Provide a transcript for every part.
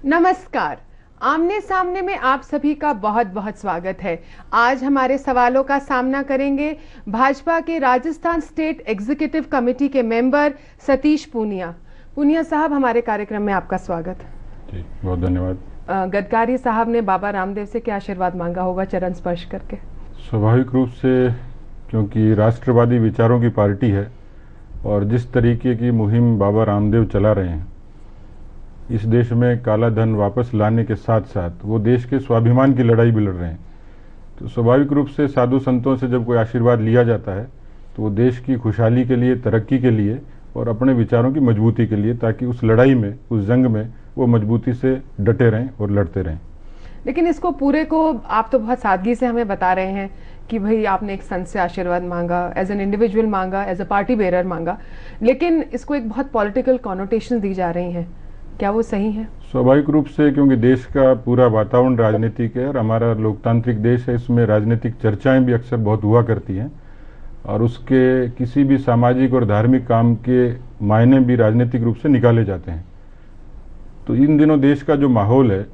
नमस्कार। आमने सामने में आप सभी का बहुत बहुत स्वागत है। आज हमारे सवालों का सामना करेंगे भाजपा के राजस्थान स्टेट एग्जीक्यूटिव कमेटी के मेंबर सतीश पूनिया। पूनिया साहब, हमारे कार्यक्रम में आपका स्वागत। जी, बहुत धन्यवाद। गडकरी साहब ने बाबा रामदेव से क्या आशीर्वाद मांगा होगा चरण स्पर्श करके? स्वाभाविक रूप से, क्योंकि राष्ट्रवादी विचारों की पार्टी है और जिस तरीके की मुहिम बाबा रामदेव चला रहे हैं, इस देश में काला धन वापस लाने के साथ साथ वो देश के स्वाभिमान की लड़ाई भी लड़ रहे हैं। तो स्वाभाविक रूप से साधु संतों से जब कोई आशीर्वाद लिया जाता है तो वो देश की खुशहाली के लिए, तरक्की के लिए और अपने विचारों की मजबूती के लिए, ताकि उस लड़ाई में, उस जंग में वो मजबूती से डटे रहें और लड़ते रहें। लेकिन इसको पूरे को आप तो बहुत सादगी से हमें बता रहे हैं कि भाई आपने एक संत से आशीर्वाद मांगा, एज एन इंडिविजुअल मांगा, एज अ पार्टी बेरर मांगा, लेकिन इसको एक बहुत पॉलिटिकल कॉनोटेशन दी जा रही हैं। क्या वो सही है? स्वाभाविक रूप से, क्योंकि देश का पूरा वातावरण राजनीतिक है और हमारा लोकतांत्रिक देश है, इसमें राजनीतिक चर्चाएं भी अक्सर बहुत हुआ करती हैं और उसके किसी भी सामाजिक और धार्मिक काम के मायने भी राजनीतिक रूप से निकाले जाते हैं। तो इन दिनों देश का जो माहौल है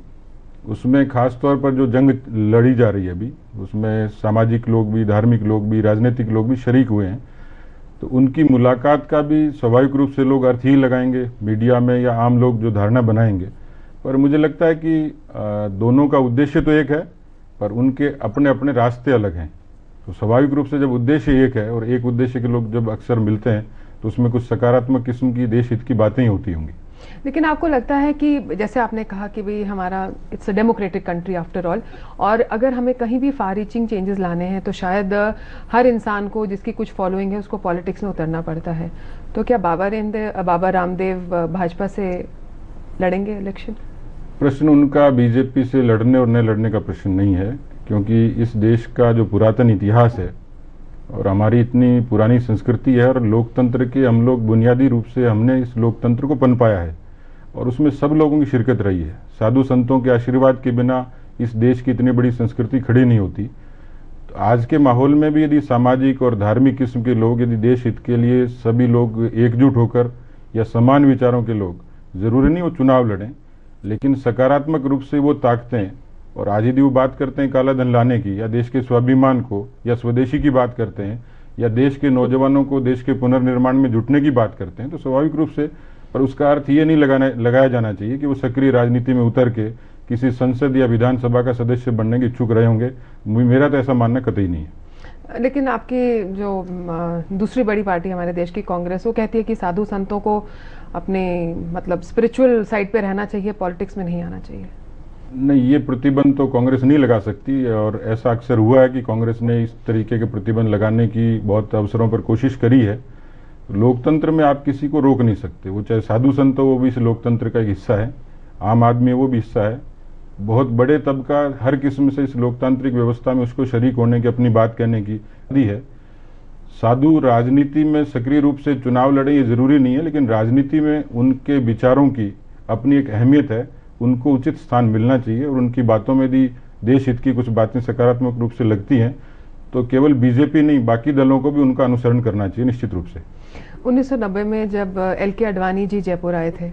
उसमें खास तौर पर जो जंग लड़ी जा रही है अभी, उसमें सामाजिक लोग भी, धार्मिक लोग भी, राजनीतिक लोग भी शरीक हुए हैं। तो उनकी मुलाकात का भी स्वाभाविक रूप से लोग अर्थ ही लगाएंगे मीडिया में या आम लोग जो धारणा बनाएंगे। पर मुझे लगता है कि दोनों का उद्देश्य तो एक है, पर उनके अपने अपने रास्ते अलग हैं। तो स्वाभाविक रूप से जब उद्देश्य एक है और एक उद्देश्य के लोग जब अक्सर मिलते हैं तो उसमें कुछ सकारात्मक किस्म की देश हित की बातें ही होती होंगी। लेकिन आपको लगता है कि जैसे आपने कहा कि भाई हमारा it's a democratic country after all, और अगर हमें कहीं भी फार रीचिंग चेंजेस लाने हैं तो शायद हर इंसान को जिसकी कुछ फॉलोइंग है उसको पॉलिटिक्स में उतरना पड़ता है, तो क्या बाबा रामदेव भाजपा से लड़ेंगे इलेक्शन? प्रश्न उनका बीजेपी से लड़ने और न लड़ने का प्रश्न नहीं है, क्योंकि इस देश का जो पुरातन इतिहास है और हमारी इतनी पुरानी संस्कृति है और लोकतंत्र के हम लोग बुनियादी रूप से हमने इस लोकतंत्र को पनपाया है और उसमें सब लोगों की शिरकत रही है। साधु संतों के आशीर्वाद के बिना इस देश की इतनी बड़ी संस्कृति खड़ी नहीं होती। तो आज के माहौल में भी यदि सामाजिक और धार्मिक किस्म के लोग, यदि देश हित के लिए सभी लोग एकजुट होकर या समान विचारों के लोग, जरूरी नहीं वो चुनाव लड़ें, लेकिन सकारात्मक रूप से वो ताकतें, और आज यदि वो बात करते हैं काला धन लाने की या देश के स्वाभिमान को या स्वदेशी की बात करते हैं या देश के नौजवानों को देश के पुनर्निर्माण में जुटने की बात करते हैं, तो स्वाभाविक रूप से, पर उसका अर्थ ये नहीं लगाया जाना चाहिए कि वो सक्रिय राजनीति में उतर के किसी संसद या विधानसभा का सदस्य बनने के इच्छुक रहे होंगे। मेरा तो ऐसा मानना कतई नहीं है। लेकिन आपकी जो दूसरी बड़ी पार्टी हमारे देश की कांग्रेस, वो कहती है कि साधु संतों को अपने मतलब स्पिरिचुअल साइड पे रहना चाहिए, पॉलिटिक्स में नहीं आना चाहिए। नहीं, ये प्रतिबंध तो कांग्रेस नहीं लगा सकती और ऐसा अक्सर हुआ है कि कांग्रेस ने इस तरीके के प्रतिबंध लगाने की बहुत अवसरों पर कोशिश करी है। लोकतंत्र में आप किसी को रोक नहीं सकते, वो चाहे साधु संत हो, वो भी इस लोकतंत्र का एक हिस्सा है, आम आदमी वो भी हिस्सा है, बहुत बड़े तबका हर किस्म से इस लोकतांत्रिक व्यवस्था में उसको शरीक होने की, अपनी बात कहने की दी है। साधु राजनीति में सक्रिय रूप से चुनाव लड़े ये जरूरी नहीं है, लेकिन राजनीति में उनके विचारों की अपनी एक अहमियत है, उनको उचित स्थान मिलना चाहिए और उनकी बातों में यदि देश हित की कुछ बातें सकारात्मक रूप से लगती हैं तो केवल बीजेपी नहीं, बाकी दलों को भी उनका अनुसरण करना चाहिए निश्चित रूप से। 1990 में जब LK आडवाणी जी जयपुर आए थे,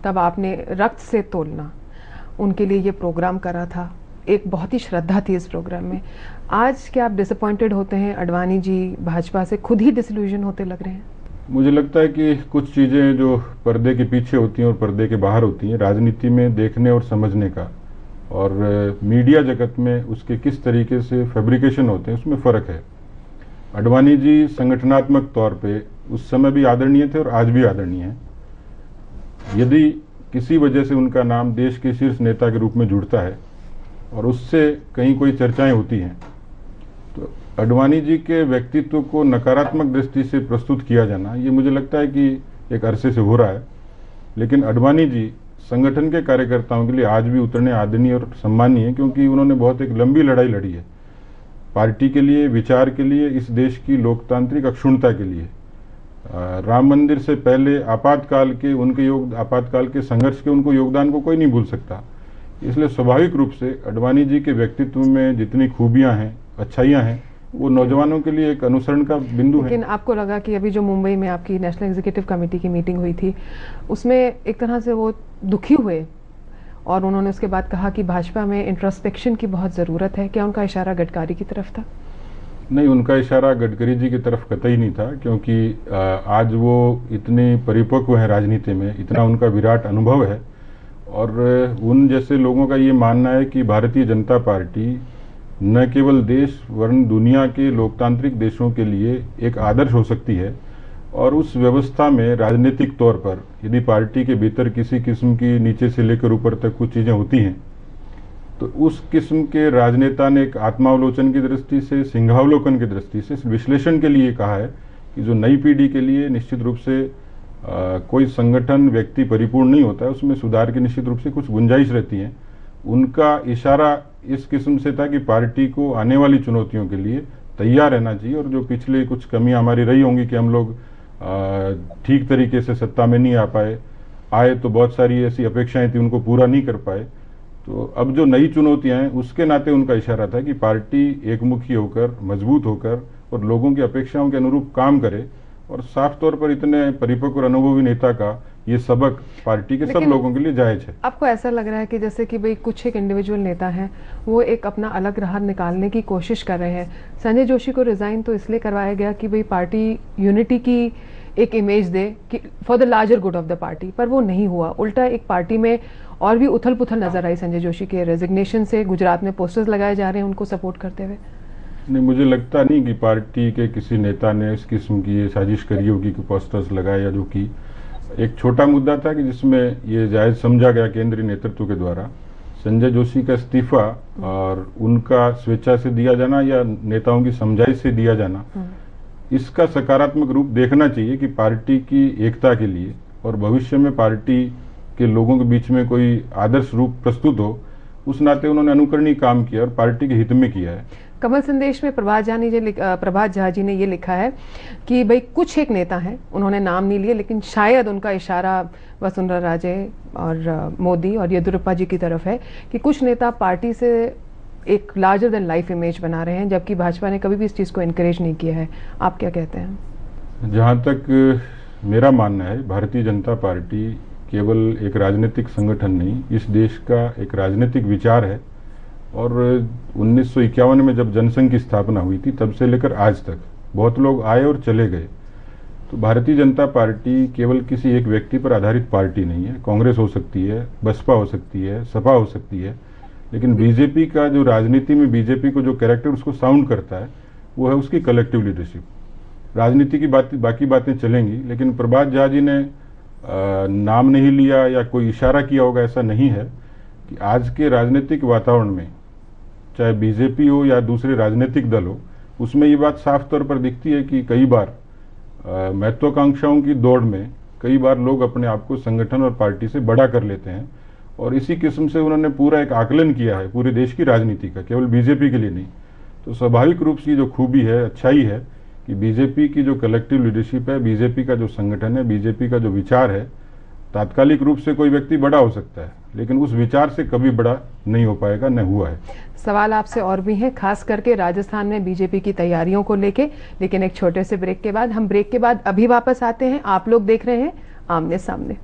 तब आपने रक्त से तोलना उनके लिए ये प्रोग्राम करा था, एक बहुत ही श्रद्धा थी इस प्रोग्राम में। आज क्या आप डिसअपॉइंटेड होते हैं? आडवाणी जी भाजपा से खुद ही डिसइल्यूजन होते लग रहे हैं। मुझे लगता है कि कुछ चीज़ें जो पर्दे के पीछे होती हैं और पर्दे के बाहर होती हैं, राजनीति में देखने और समझने का और मीडिया जगत में उसके किस तरीके से फैब्रिकेशन होते हैं, उसमें फ़र्क है। आडवाणी जी संगठनात्मक तौर पे उस समय भी आदरणीय थे और आज भी आदरणीय हैं। यदि किसी वजह से उनका नाम देश के शीर्ष नेता के रूप में जुड़ता है और उससे कहीं कोई चर्चाएं होती हैं, तो आडवाणी जी के व्यक्तित्व को नकारात्मक दृष्टि से प्रस्तुत किया जाना, ये मुझे लगता है कि एक अरसे से हो रहा है। लेकिन आडवाणी जी संगठन के कार्यकर्ताओं के लिए आज भी उतने आदरणीय और सम्मानीय है, क्योंकि उन्होंने बहुत एक लंबी लड़ाई लड़ी है पार्टी के लिए, विचार के लिए, इस देश की लोकतांत्रिक अक्षुण्णता के लिए। राम मंदिर से पहले आपातकाल के संघर्ष के उनको योगदान को कोई नहीं भूल सकता। इसलिए स्वाभाविक रूप से आडवाणी जी के व्यक्तित्व में जितनी खूबियां हैं, अच्छाइयां हैं, वो नौजवानों के लिए एक अनुसरण का बिंदु है। लेकिन आपको लगा कि अभी जो मुंबई में आपकी नेशनल एग्जीक्यूटिव कमेटी की मीटिंग हुई थी, उसमें एक तरह से वो दुखी हुए और उन्होंने उसके बाद कहा कि भाजपा में इंट्रोस्पेक्शन की बहुत ज़रूरत है। क्या उनका इशारा गडकरी की तरफ था? नहीं, उनका इशारा गडकरी जी की तरफ कतई नहीं था, क्योंकि आज वो इतने परिपक्व हैं राजनीति में, इतना उनका विराट अनुभव है। और उन जैसे लोगों का ये मानना है कि भारतीय जनता पार्टी न केवल देश वरन दुनिया के लोकतांत्रिक देशों के लिए एक आदर्श हो सकती है। और उस व्यवस्था में राजनीतिक तौर पर यदि पार्टी के भीतर किसी किस्म की नीचे से लेकर ऊपर तक कुछ चीज़ें होती हैं, तो उस किस्म के राजनेता ने एक आत्मावलोचन की दृष्टि से, सिंहावलोकन की दृष्टि से, विश्लेषण के लिए कहा है कि जो नई पीढ़ी के लिए निश्चित रूप से कोई संगठन व्यक्ति परिपूर्ण नहीं होता है, उसमें सुधार की निश्चित रूप से कुछ गुंजाइश रहती है। उनका इशारा इस किस्म से था कि पार्टी को आने वाली चुनौतियों के लिए तैयार रहना चाहिए, और जो पिछले कुछ कमियां हमारी रही होंगी कि हम लोग ठीक तरीके से सत्ता में नहीं आ पाए, आए तो बहुत सारी ऐसी अपेक्षाएं थी उनको पूरा नहीं कर पाए। तो अब जो नई चुनौतियां हैं उसके नाते उनका इशारा था कि पार्टी एकमुखी होकर, मजबूत होकर और लोगों की अपेक्षाओं के अनुरूप काम करे। और साफ तौर पर इतने परिपक्व और अनुभवी नेता का ये सबक पार्टी के सब लोगों के लिए जायज है। आपको ऐसा लग रहा है कि जैसे कि भाई कुछ एक इंडिविजुअल नेता हैं, वो एक अपना अलग राह निकालने की कोशिश कर रहे हैं। संजय जोशी को रिजाइन तो इसलिए करवाया गया कि भाई पार्टी यूनिटी की एक इमेज दे कि for the larger good of the party, पर वो नहीं हुआ। उल्टा एक पार्टी में और भी उथल पुथल नजर आई संजय जोशी के रेजिग्नेशन से। गुजरात में पोस्टर्स लगाए जा रहे हैं उनको सपोर्ट करते हुए। नहीं, मुझे लगता नहीं कि पार्टी के किसी नेता ने इस किस्म की ये साजिश करी होगी कि पोस्टर्स लगाए, या जो कि एक छोटा मुद्दा था कि जिसमें ये जायज समझा गया केंद्रीय नेतृत्व के द्वारा संजय जोशी का इस्तीफा और उनका स्वेच्छा से दिया जाना या नेताओं की समझाइश से दिया जाना, इसका सकारात्मक रूप देखना चाहिए कि पार्टी की एकता के लिए और भविष्य में पार्टी के लोगों के बीच में कोई आदर्श रूप प्रस्तुत हो, उस नाते उन्होंने अनुकरणीय काम किया और पार्टी के हित में किया है। कमल संदेश में प्रभात झा जी ने ये लिखा है कि भाई कुछ एक नेता हैं, उन्होंने नाम नहीं लिए, लेकिन शायद उनका इशारा वसुंधरा राजे और मोदी और येदियुरप्पा जी की तरफ है कि कुछ नेता पार्टी से एक लार्जर देन लाइफ इमेज बना रहे हैं, जबकि भाजपा ने कभी भी इस चीज़ को इनकरेज नहीं किया है। आप क्या कहते हैं? जहाँ तक मेरा मानना है, भारतीय जनता पार्टी केवल एक राजनीतिक संगठन नहीं, इस देश का एक राजनीतिक विचार है। और 1951 में जब जनसंघ की स्थापना हुई थी, तब से लेकर आज तक बहुत लोग आए और चले गए। तो भारतीय जनता पार्टी केवल किसी एक व्यक्ति पर आधारित पार्टी नहीं है। कांग्रेस हो सकती है, बसपा हो सकती है, सपा हो सकती है, लेकिन बीजेपी का जो राजनीति में बीजेपी को जो कैरेक्टर उसको साउंड करता है, वो है उसकी कलेक्टिव लीडरशिप। राजनीति की बाकी बातें चलेंगी, लेकिन प्रभात झा जी ने नाम नहीं लिया या कोई इशारा किया होगा, ऐसा नहीं है कि आज के राजनीतिक वातावरण में चाहे बीजेपी हो या दूसरे राजनीतिक दल हो, उसमें ये बात साफ तौर पर दिखती है कि कई बार महत्वाकांक्षाओं की दौड़ में कई बार लोग अपने आप को संगठन और पार्टी से बड़ा कर लेते हैं। और इसी किस्म से उन्होंने पूरा एक आकलन किया है पूरे देश की राजनीति का, केवल बीजेपी के लिए नहीं। तो स्वाभाविक रूप से जो खूबी है, अच्छाई है कि बीजेपी की जो कलेक्टिव लीडरशिप है, बीजेपी का जो संगठन है, बीजेपी का जो विचार है, तात्कालिक रूप से कोई व्यक्ति बड़ा हो सकता है, लेकिन उस विचार से कभी बड़ा नहीं हो पाएगा, न हुआ है। सवाल आपसे और भी हैं, खास करके राजस्थान में बीजेपी की तैयारियों को लेके, लेकिन एक छोटे से ब्रेक के बाद, हम ब्रेक के बाद अभी वापस आते हैं। आप लोग देख रहे हैं आमने सामने।